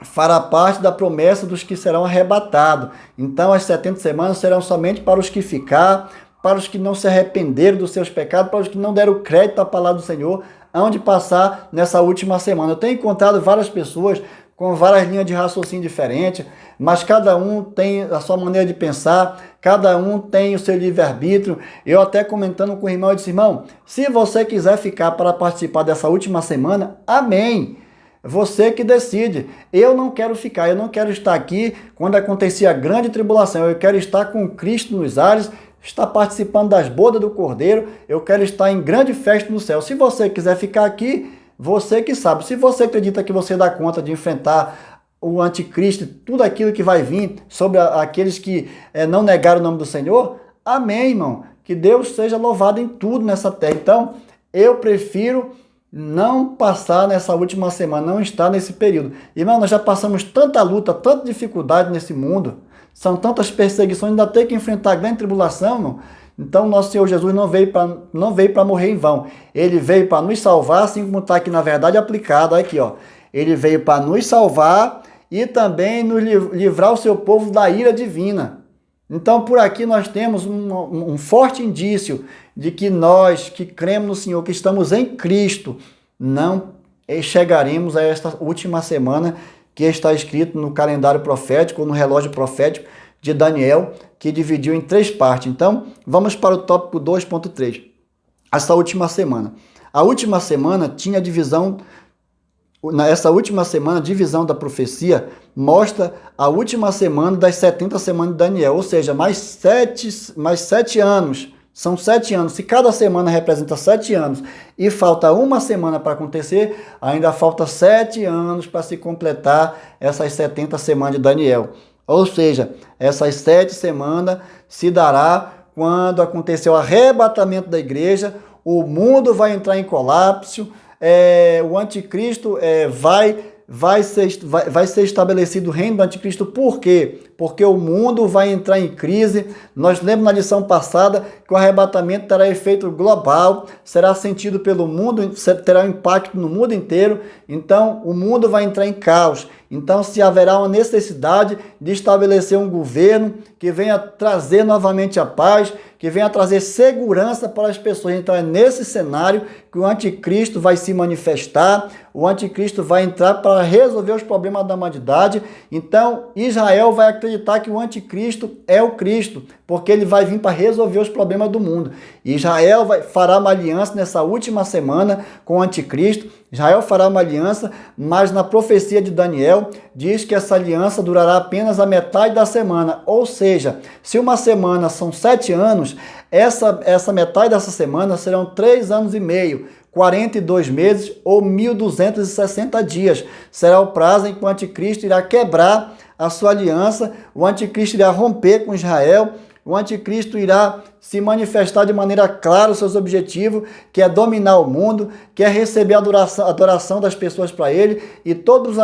fará parte da promessa dos que serão arrebatados. Então, as 70 semanas serão somente para os que ficaram, para os que não se arrependeram dos seus pecados, para os que não deram crédito à palavra do Senhor, aonde passar nessa última semana. Eu tenho encontrado várias pessoas com várias linhas de raciocínio diferentes, mas cada um tem a sua maneira de pensar, cada um tem o seu livre-arbítrio. Eu até comentando com o irmão, eu disse, irmão, se você quiser ficar para participar dessa última semana, amém. Você que decide. Eu não quero ficar, eu não quero estar aqui quando acontecer a grande tribulação. Eu quero estar com Cristo nos ares, estar participando das bodas do Cordeiro, eu quero estar em grande festa no céu. Se você quiser ficar aqui, você que sabe. Se você acredita que você dá conta de enfrentar o anticristo, tudo aquilo que vai vir sobre aqueles que não negaram o nome do Senhor, amém, irmão. Que Deus seja louvado em tudo nessa terra. Então, eu prefiro não passar nessa última semana, não estar nesse período. Irmão, nós já passamos tanta luta, tanta dificuldade nesse mundo, são tantas perseguições, ainda tem que enfrentar a grande tribulação, irmão. Então, nosso Senhor Jesus não veio para morrer em vão. Ele veio para nos salvar, assim como está aqui na verdade aplicado. Aqui, ó. Ele veio para nos salvar e também nos livrar o seu povo da ira divina. Então, por aqui nós temos um forte indício de que nós, que cremos no Senhor, que estamos em Cristo, não chegaremos a esta última semana que está escrito no calendário profético, ou no relógio profético de Daniel, que dividiu em 3 partes. Então, vamos para o tópico 2.3. Essa última semana. A última semana tinha divisão. Nessa última semana, a divisão da profecia mostra a última semana das 70 semanas de Daniel, ou seja, mais 7 anos. São 7 anos. Se cada semana representa 7 anos e falta uma semana para acontecer, ainda falta 7 anos para se completar essas 70 semanas de Daniel. Ou seja, essas 7 semanas se dará quando acontecer o arrebatamento da igreja, o mundo vai entrar em colapso, o anticristo vai ser estabelecido o reino do anticristo. Por quê? Porque o mundo vai entrar em crise. Nós lemos na lição passada que o arrebatamento terá efeito global, será sentido pelo mundo, terá um impacto no mundo inteiro. Então, o mundo vai entrar em caos. Então, se haverá uma necessidade de estabelecer um governo que venha trazer novamente a paz, que venha trazer segurança para as pessoas. Então, é nesse cenário que o anticristo vai se manifestar, o anticristo vai entrar para resolver os problemas da humanidade. Então, Israel vai acreditar que o anticristo é o Cristo, porque ele vai vir para resolver os problemas do mundo. Israel fará uma aliança nessa última semana com o anticristo. Israel fará uma aliança, mas na profecia de Daniel diz que essa aliança durará apenas a metade da semana. Ou seja, se uma semana são 7 anos, essa metade dessa semana serão 3 anos e meio, 42 meses ou 1.260 dias. Será o prazo em que o anticristo irá quebrar a sua aliança, o anticristo irá romper com Israel, o anticristo irá se manifestar de maneira clara os seus objetivos, que é dominar o mundo, que é receber a adoração das pessoas para ele, e todos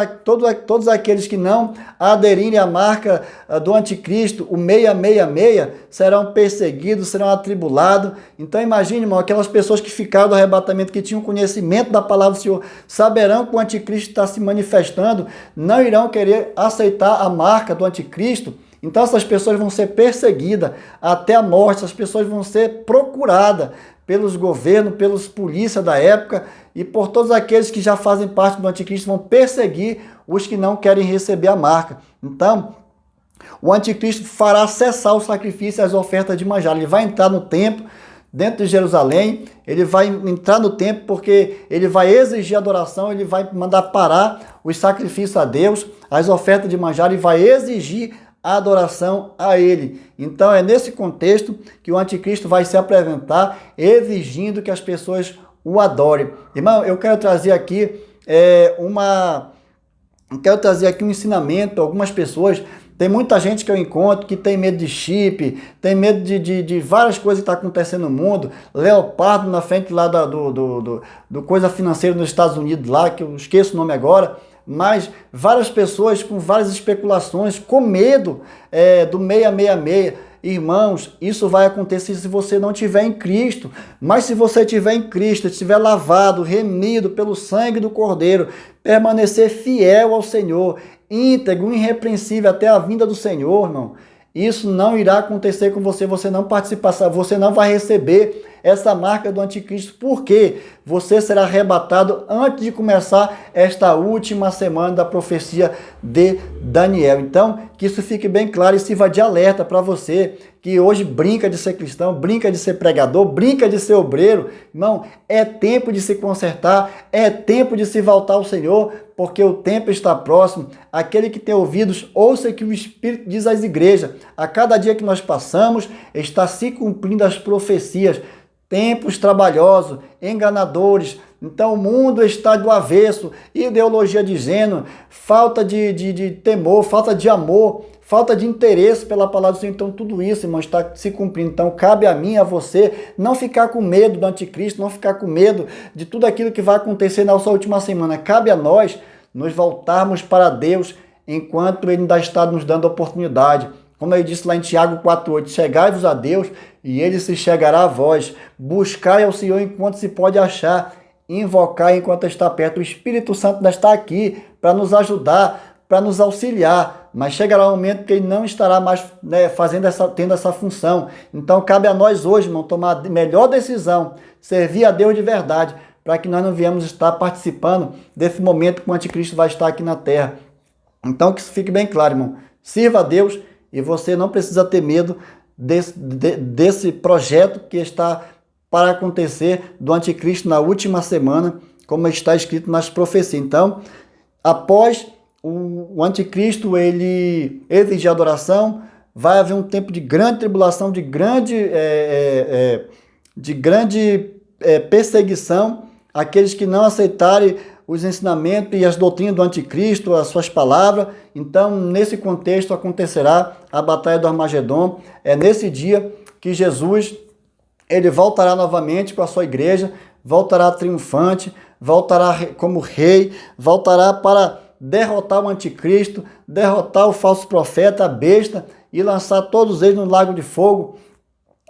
aqueles que não aderirem à marca do anticristo, o 666, serão perseguidos, serão atribulados. Então imagine, irmão, aquelas pessoas que ficaram do arrebatamento, que tinham conhecimento da palavra do Senhor, saberão que o anticristo está se manifestando, não irão querer aceitar a marca do anticristo. Então essas pessoas vão ser perseguidas até a morte, essas pessoas vão ser procuradas pelos governos, pelos polícias da época e por todos aqueles que já fazem parte do anticristo, vão perseguir os que não querem receber a marca. Então, o anticristo fará cessar o sacrifício e as ofertas de manjar. Ele vai entrar no templo, dentro de Jerusalém, ele vai entrar no templo porque ele vai exigir adoração, ele vai mandar parar os sacrifícios a Deus, as ofertas de manjar, e vai exigir a adoração a ele. Então é nesse contexto que o anticristo vai se apresentar, exigindo que as pessoas o adorem. Irmão, eu quero trazer aqui um ensinamento. Algumas pessoas, tem muita gente que eu encontro que tem medo de chip, tem medo de várias coisas que estão acontecendo no mundo. Leopardo na frente lá do coisa financeira nos Estados Unidos, lá, que eu esqueço o nome agora. Mas várias pessoas com várias especulações, com medo do 666. Irmãos, isso vai acontecer se você não estiver em Cristo. Mas se você estiver em Cristo, estiver lavado, remido pelo sangue do Cordeiro, permanecer fiel ao Senhor, íntegro, irrepreensível até a vinda do Senhor, irmão, isso não irá acontecer com você, você não participará, você não vai receber essa marca do anticristo, porque você será arrebatado antes de começar esta última semana da profecia de Daniel. Então, que isso fique bem claro e sirva de alerta para você que hoje brinca de ser cristão, brinca de ser pregador, brinca de ser obreiro. Irmão, é tempo de se consertar, é tempo de se voltar ao Senhor, porque o tempo está próximo. Aquele que tem ouvidos, ouça que o Espírito diz às igrejas. A cada dia que nós passamos, está se cumprindo as profecias. Tempos trabalhosos, enganadores. Então o mundo está do avesso, ideologia de gênero, falta de temor, falta de amor, falta de interesse pela palavra do Senhor. Então tudo isso, irmão, está se cumprindo. Então cabe a mim e a você não ficar com medo do anticristo, não ficar com medo de tudo aquilo que vai acontecer na sua última semana. Cabe a nós nos voltarmos para Deus enquanto Ele ainda está nos dando oportunidade. Como eu disse lá em Tiago 4,8, chegai-vos a Deus e Ele se chegará a vós. Buscai ao Senhor enquanto se pode achar, invocar enquanto está perto. O Espírito Santo ainda está aqui para nos ajudar, para nos auxiliar, mas chegará um momento que Ele não estará mais tendo essa função. Então cabe a nós hoje, irmão, tomar a melhor decisão, servir a Deus de verdade, para que nós não viemos estar participando desse momento que o anticristo vai estar aqui na terra. Então que isso fique bem claro, irmão. Sirva a Deus. E você não precisa ter medo desse projeto que está para acontecer do anticristo na última semana, como está escrito nas profecias. Então, após o anticristo ele exigir adoração, vai haver um tempo de grande tribulação, de grande perseguição. Aqueles que não aceitarem os ensinamentos e as doutrinas do anticristo, as suas palavras. Então, nesse contexto, acontecerá a batalha do Armagedon. É nesse dia que Jesus ele voltará novamente com a sua igreja, voltará triunfante, voltará como rei, voltará para derrotar o anticristo, derrotar o falso profeta, a besta, e lançar todos eles no lago de fogo.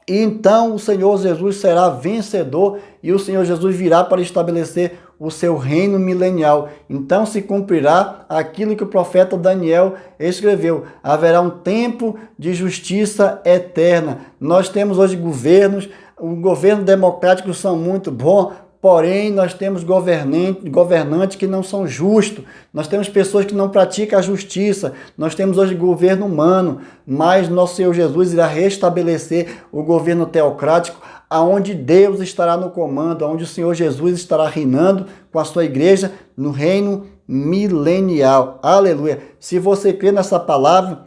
E então o Senhor Jesus será vencedor e o Senhor Jesus virá para estabelecer o seu reino milenial. Então se cumprirá aquilo que o profeta Daniel escreveu. Haverá um tempo de justiça eterna. Nós temos hoje governos, o governo democrático são muito bons, porém nós temos governantes que não são justos, nós temos pessoas que não praticam a justiça, nós temos hoje governo humano, mas nosso Senhor Jesus irá restabelecer o governo teocrático, aonde Deus estará no comando, aonde o Senhor Jesus estará reinando com a sua igreja no reino milenial. Aleluia! Se você crê nessa palavra,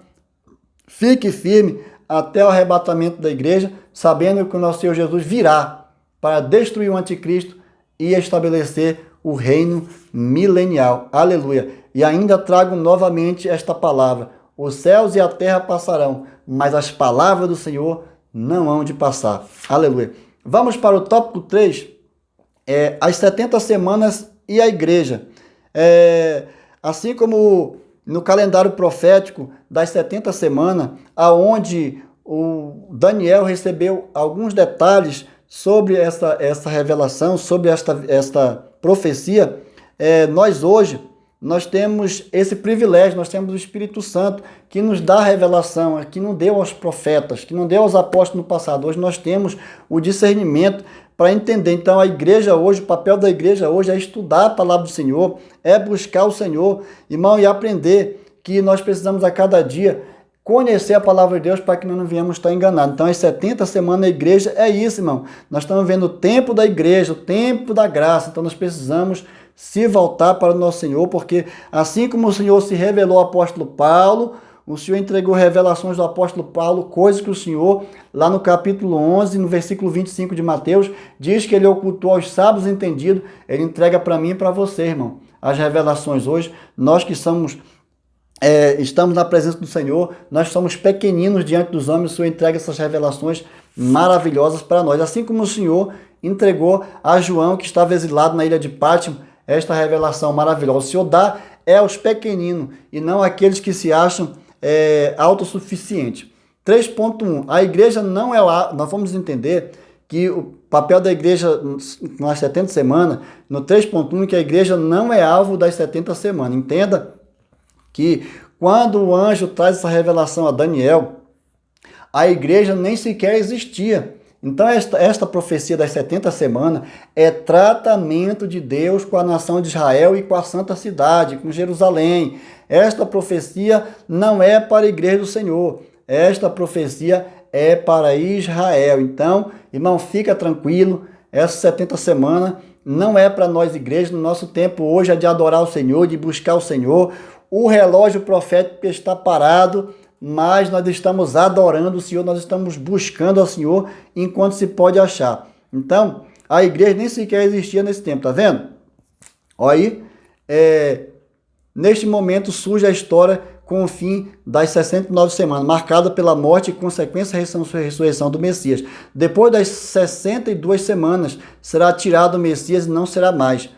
fique firme até o arrebatamento da igreja, sabendo que o nosso Senhor Jesus virá para destruir o anticristo e estabelecer o reino milenial. Aleluia! E ainda trago novamente esta palavra: os céus e a terra passarão, mas as palavras do Senhor não hão de passar. Aleluia! Vamos para o tópico 3, as 70 semanas e a igreja. Assim como no calendário profético das 70 semanas, aonde o Daniel recebeu alguns detalhes sobre essa revelação, sobre esta profecia, nós temos esse privilégio, nós temos o Espírito Santo que nos dá a revelação, que não deu aos profetas, que não deu aos apóstolos no passado. Hoje nós temos o discernimento para entender. Então a igreja hoje, o papel da igreja hoje é estudar a palavra do Senhor, é buscar o Senhor, irmão, e aprender que nós precisamos a cada dia conhecer a palavra de Deus para que não venhamos estar enganados. Então, as 70 semanas da igreja é isso, irmão. Nós estamos vendo o tempo da igreja, o tempo da graça. Então, nós precisamos se voltar para o nosso Senhor, porque assim como o Senhor se revelou ao apóstolo Paulo, o Senhor entregou revelações do apóstolo Paulo, coisas que o Senhor, lá no capítulo 11, no versículo 25 de Mateus, diz que ele ocultou aos sábios entendidos. Ele entrega para mim e para você, irmão, as revelações hoje. Nós que estamos na presença do Senhor, nós somos pequeninos diante dos homens, o Senhor entrega essas revelações maravilhosas para nós. Assim como o Senhor entregou a João, que estava exilado na ilha de Pátimo, esta revelação maravilhosa. O Senhor dá aos pequeninos e não àqueles que se acham autossuficientes. 3.1. A igreja não é... Nós vamos entender que o papel da igreja nas 70 semanas, no 3.1, que a igreja não é alvo das 70 semanas. Entenda que quando o anjo traz essa revelação a Daniel, a igreja nem sequer existia. Então esta profecia das 70 semanas é tratamento de Deus com a nação de Israel e com a santa cidade, com Jerusalém. Esta profecia não é para a igreja do Senhor, esta profecia é para Israel. Então, irmão, fica tranquilo, essas 70 semanas não é para nós igrejas. No nosso tempo hoje é de adorar o Senhor, de buscar o Senhor. O relógio profético está parado, mas nós estamos adorando o Senhor, nós estamos buscando ao Senhor enquanto se pode achar. Então, a igreja nem sequer existia nesse tempo, tá vendo? Olha aí, neste momento surge a história com o fim das 69 semanas, marcada pela morte e consequência ressurreição do Messias. Depois das 62 semanas, será tirado o Messias e não será mais.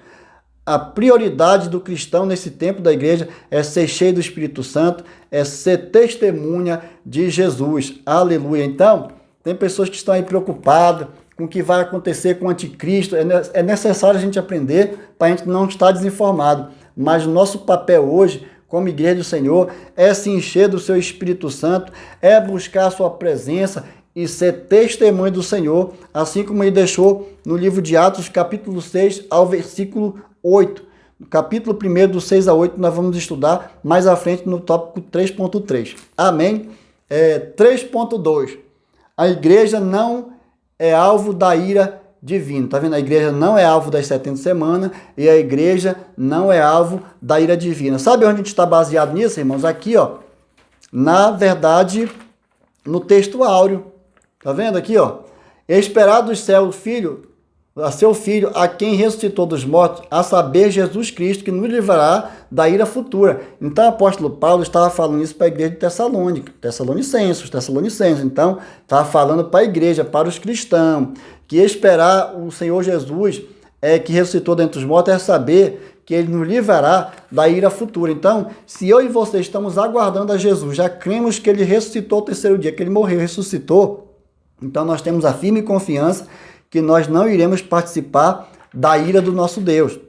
A prioridade do cristão nesse tempo da igreja é ser cheio do Espírito Santo, é ser testemunha de Jesus. Aleluia. Então, tem pessoas que estão aí preocupadas com o que vai acontecer com o anticristo. É necessário a gente aprender para a gente não estar desinformado. Mas o nosso papel hoje, como igreja do Senhor, é se encher do seu Espírito Santo, é buscar a sua presença e ser testemunho do Senhor, assim como ele deixou no livro de Atos, capítulo 6 ao versículo 8. No capítulo 1, do 6 a 8, nós vamos estudar mais à frente no tópico 3.3. Amém? 3.2. A igreja não é alvo da ira divina. Tá vendo? A igreja não é alvo das 70 semanas e a igreja não é alvo da ira divina. Sabe onde a gente está baseado nisso, irmãos? Aqui, ó. Na verdade, no texto áureo. Tá vendo aqui, ó? Esperar do céu o Filho a seu Filho, a quem ressuscitou dos mortos, a saber, Jesus Cristo, que nos livrará da ira futura. Então, o apóstolo Paulo estava falando isso para a igreja de Tessalônica, Tessalonicenses. Então, estava falando para a igreja, para os cristãos, que esperar o Senhor Jesus, que ressuscitou dentre os mortos, é saber que ele nos livrará da ira futura. Então, se eu e você estamos aguardando a Jesus, já cremos que ele ressuscitou o terceiro dia, que ele morreu e ressuscitou, então nós temos a firme confiança que nós não iremos participar da ira do nosso Deus.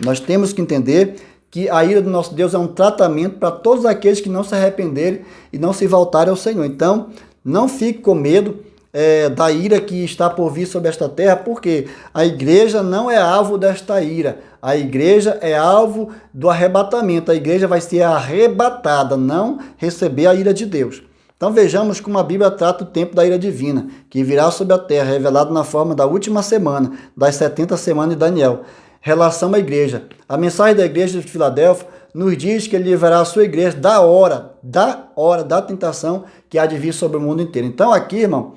Nós temos que entender que a ira do nosso Deus é um tratamento para todos aqueles que não se arrependerem e não se voltarem ao Senhor. Então, não fique com medo da ira que está por vir sobre esta terra, porque a igreja não é alvo desta ira. A igreja é alvo do arrebatamento. A igreja vai ser arrebatada, não receber a ira de Deus. Então vejamos como a Bíblia trata o tempo da ira divina, que virá sobre a terra, revelado na forma da última semana, das 70 semanas de Daniel. Relação à igreja. A mensagem da igreja de Filadélfia nos diz que ele livrará a sua igreja da hora da tentação que há de vir sobre o mundo inteiro. Então aqui, irmão,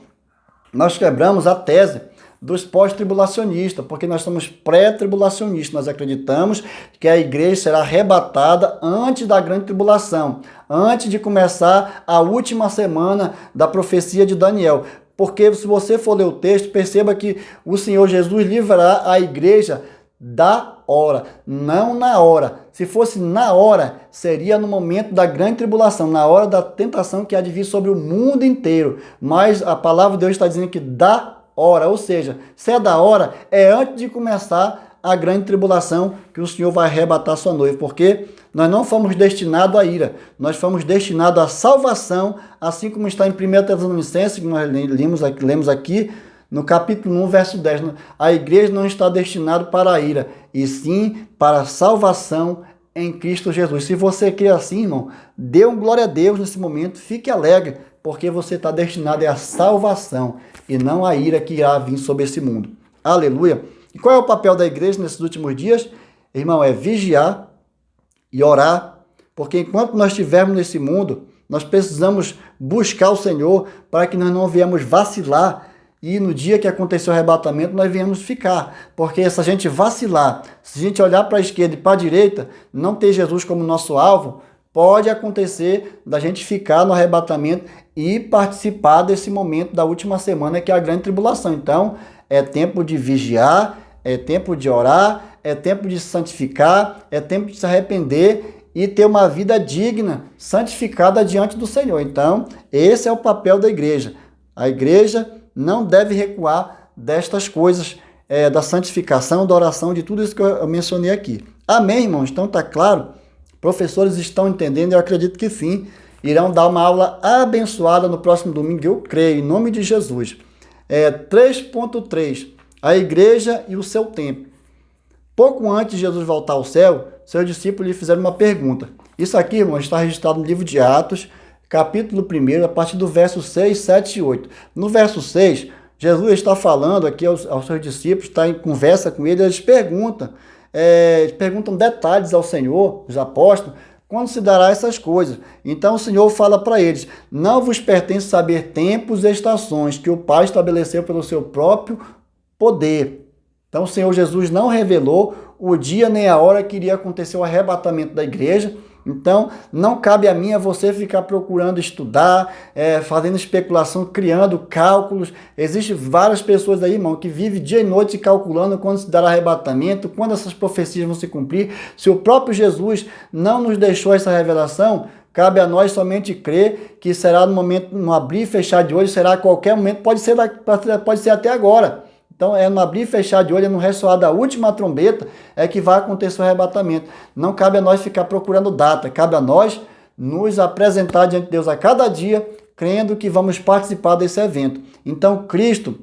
nós quebramos a tese dos pós-tribulacionistas, porque nós somos pré-tribulacionistas. Nós acreditamos que a igreja será arrebatada antes da grande tribulação, antes de começar a última semana da profecia de Daniel. Porque se você for ler o texto, perceba que o Senhor Jesus livrará a igreja da hora, não na hora. Se fosse na hora, seria no momento da grande tribulação, na hora da tentação que há de vir sobre o mundo inteiro. Mas a palavra de Deus está dizendo que da hora, ou seja, se é da hora, é antes de começar a grande tribulação que o Senhor vai arrebatar sua noiva, porque nós não fomos destinados à ira, nós fomos destinados à salvação, assim como está em 1 Tessalonicenses, que nós lemos aqui, no capítulo 1, verso 10, a igreja não está destinada para a ira, e sim para a salvação em Cristo Jesus. Se você crê assim, irmão, dê um glória a Deus nesse momento, fique alegre, porque você está destinado à salvação e não à ira que irá vir sobre esse mundo. Aleluia! E qual é o papel da igreja nesses últimos dias? Irmão, é vigiar e orar, porque enquanto nós estivermos nesse mundo, nós precisamos buscar o Senhor para que nós não viemos vacilar e no dia que acontecer o arrebatamento nós viemos ficar, porque se a gente vacilar, se a gente olhar para a esquerda e para a direita, não ter Jesus como nosso alvo, pode acontecer da gente ficar no arrebatamento e participar desse momento da última semana, que é a grande tribulação. Então, é tempo de vigiar, é tempo de orar, é tempo de se santificar, é tempo de se arrepender e ter uma vida digna, santificada diante do Senhor. Então, esse é o papel da igreja. A igreja não deve recuar destas coisas, da santificação, da oração, de tudo isso que eu mencionei aqui. Amém, irmãos? Então, está claro? Professores estão entendendo, eu acredito que sim, irão dar uma aula abençoada no próximo domingo, eu creio, em nome de Jesus. 3.3, a igreja e o seu tempo. Pouco antes de Jesus voltar ao céu, seus discípulos lhe fizeram uma pergunta. Isso aqui, irmão, está registrado no livro de Atos, capítulo 1, a partir do verso 6, 7 e 8. No verso 6, Jesus está falando aqui aos seus discípulos, está em conversa com eles, eles perguntam detalhes ao Senhor, os apóstolos, quando se dará essas coisas. Então o Senhor fala para eles: não vos pertence saber tempos e estações que o Pai estabeleceu pelo seu próprio poder. Então o Senhor Jesus não revelou o dia nem a hora que iria acontecer o arrebatamento da igreja. Então, não cabe a mim a você ficar procurando estudar, fazendo especulação, criando cálculos. Existem várias pessoas aí, irmão, que vivem dia e noite calculando quando se dará arrebatamento, quando essas profecias vão se cumprir. Se o próprio Jesus não nos deixou essa revelação, cabe a nós somente crer que será no momento, no abrir e fechar de olho, será a qualquer momento, pode ser até agora. Então, é no abrir e fechar de olho, é no ressoar da última trombeta, é que vai acontecer o arrebatamento. Não cabe a nós ficar procurando data, cabe a nós nos apresentar diante de Deus a cada dia, crendo que vamos participar desse evento. Então, Cristo,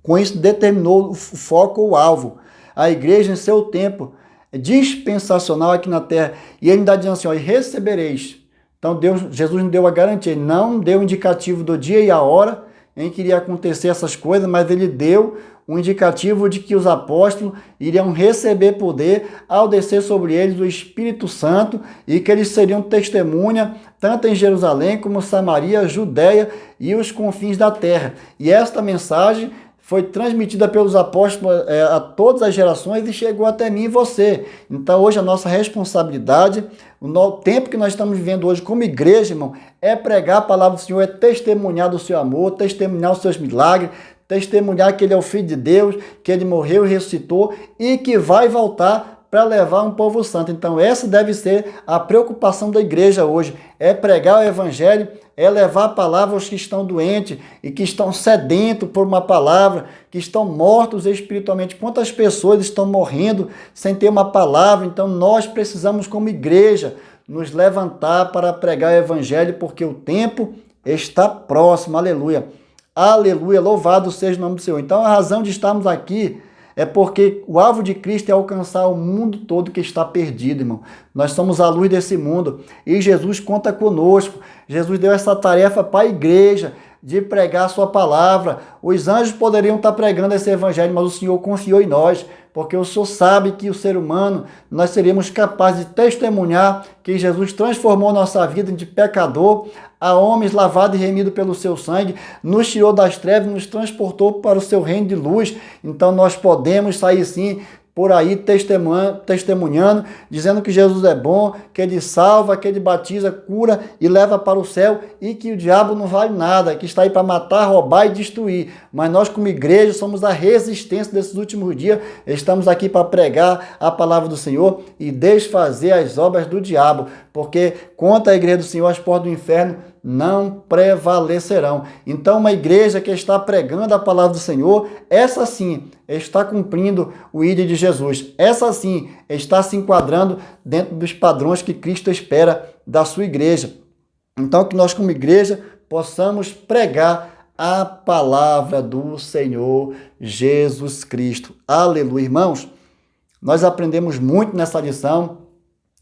com isso, determinou o foco ou o alvo. A igreja, em seu tempo dispensacional aqui na terra, e ele ainda diz assim, e recebereis. Então, Jesus nos deu a garantia, ele não deu o indicativo do dia e a hora em que iria acontecer essas coisas, mas ele deu um indicativo de que os apóstolos iriam receber poder ao descer sobre eles o Espírito Santo e que eles seriam testemunha tanto em Jerusalém como Samaria, Judéia e os confins da terra. E esta mensagem foi transmitida pelos apóstolos a todas as gerações e chegou até mim e você. Então hoje a nossa responsabilidade, o tempo que nós estamos vivendo hoje como igreja, irmão, é pregar a palavra do Senhor, é testemunhar do seu amor, testemunhar os seus milagres, testemunhar que Ele é o Filho de Deus, que Ele morreu e ressuscitou e que vai voltar para levar um povo santo. Então essa deve ser a preocupação da igreja hoje, é pregar o evangelho, é levar a palavra aos que estão doentes e que estão sedentos por uma palavra, que estão mortos espiritualmente. Quantas pessoas estão morrendo sem ter uma palavra? Então nós precisamos como igreja nos levantar para pregar o evangelho, porque o tempo está próximo. Aleluia. Aleluia, louvado seja o nome do Senhor. Então a razão de estarmos aqui é porque o alvo de Cristo é alcançar o mundo todo que está perdido, irmão. Nós somos a luz desse mundo e Jesus conta conosco. Jesus deu essa tarefa para a igreja de pregar a sua palavra. Os anjos poderiam estar pregando esse evangelho, mas o Senhor confiou em nós, porque o Senhor sabe que o ser humano, nós seríamos capazes de testemunhar que Jesus transformou nossa vida de pecador a homens lavados e remidos pelo seu sangue, nos tirou das trevas e nos transportou para o seu reino de luz. Então nós podemos sair sim por aí testemunhando, dizendo que Jesus é bom, que Ele salva, que Ele batiza, cura e leva para o céu e que o diabo não vale nada, que está aí para matar, roubar e destruir. Mas nós como igreja somos a resistência desses últimos dias, estamos aqui para pregar a palavra do Senhor e desfazer as obras do diabo, porque contra a igreja do Senhor as portas do inferno não prevalecerão. Então uma igreja que está pregando a palavra do Senhor, essa sim está cumprindo o ID de Jesus. Essa sim está se enquadrando dentro dos padrões que Cristo espera da sua igreja. Então que nós como igreja possamos pregar a palavra do Senhor Jesus Cristo. Aleluia, irmãos. Nós aprendemos muito nessa lição.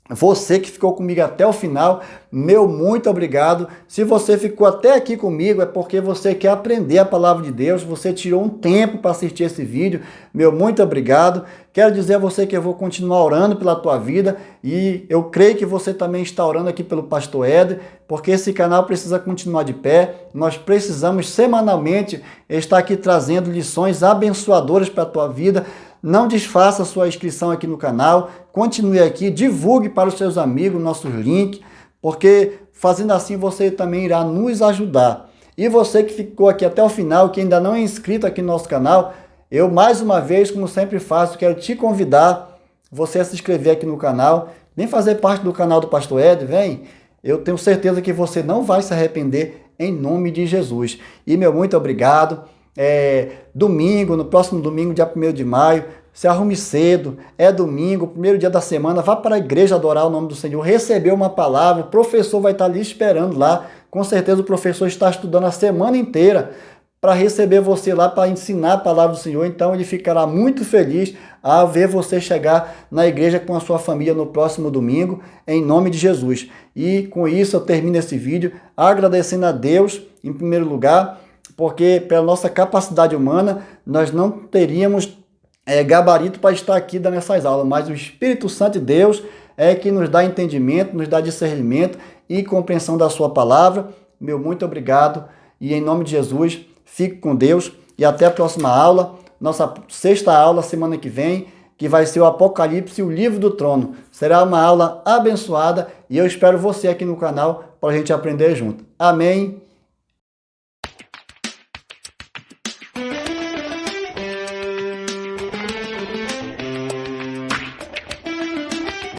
Você que ficou comigo até o final, meu muito obrigado. Se você ficou até aqui comigo, é porque você quer aprender a palavra de Deus, você tirou um tempo para assistir esse vídeo, meu muito obrigado. Quero dizer a você que eu vou continuar orando pela tua vida e eu creio que você também está orando aqui pelo Pastor Éder, porque esse canal precisa continuar de pé. Nós precisamos semanalmente estar aqui trazendo lições abençoadoras para a tua vida. Não desfaça a sua inscrição aqui no canal, continue aqui, divulgue para os seus amigos nossos links, porque fazendo assim você também irá nos ajudar. E você que ficou aqui até o final, que ainda não é inscrito aqui no nosso canal, eu mais uma vez, como sempre faço, quero te convidar você a se inscrever aqui no canal, vem fazer parte do canal do Pastor Ed, vem. Eu tenho certeza que você não vai se arrepender em nome de Jesus. E meu muito obrigado. Domingo, no próximo domingo, dia 1º de maio, se arrume cedo, é domingo, primeiro dia da semana, vá para a igreja adorar o nome do Senhor, receber uma palavra, o professor vai estar ali esperando lá, com certeza o professor está estudando a semana inteira para receber você lá, para ensinar a palavra do Senhor, então ele ficará muito feliz ao ver você chegar na igreja com a sua família no próximo domingo, em nome de Jesus. E com isso eu termino esse vídeo agradecendo a Deus, em primeiro lugar, porque pela nossa capacidade humana, nós não teríamos gabarito para estar aqui dando essas aulas, mas o Espírito Santo de Deus é que nos dá entendimento, nos dá discernimento e compreensão da sua palavra. Meu muito obrigado e em nome de Jesus, fique com Deus e até a próxima aula, nossa sexta aula semana que vem, que vai ser o Apocalipse e o Livro do Trono. Será uma aula abençoada e eu espero você aqui no canal para a gente aprender junto. Amém.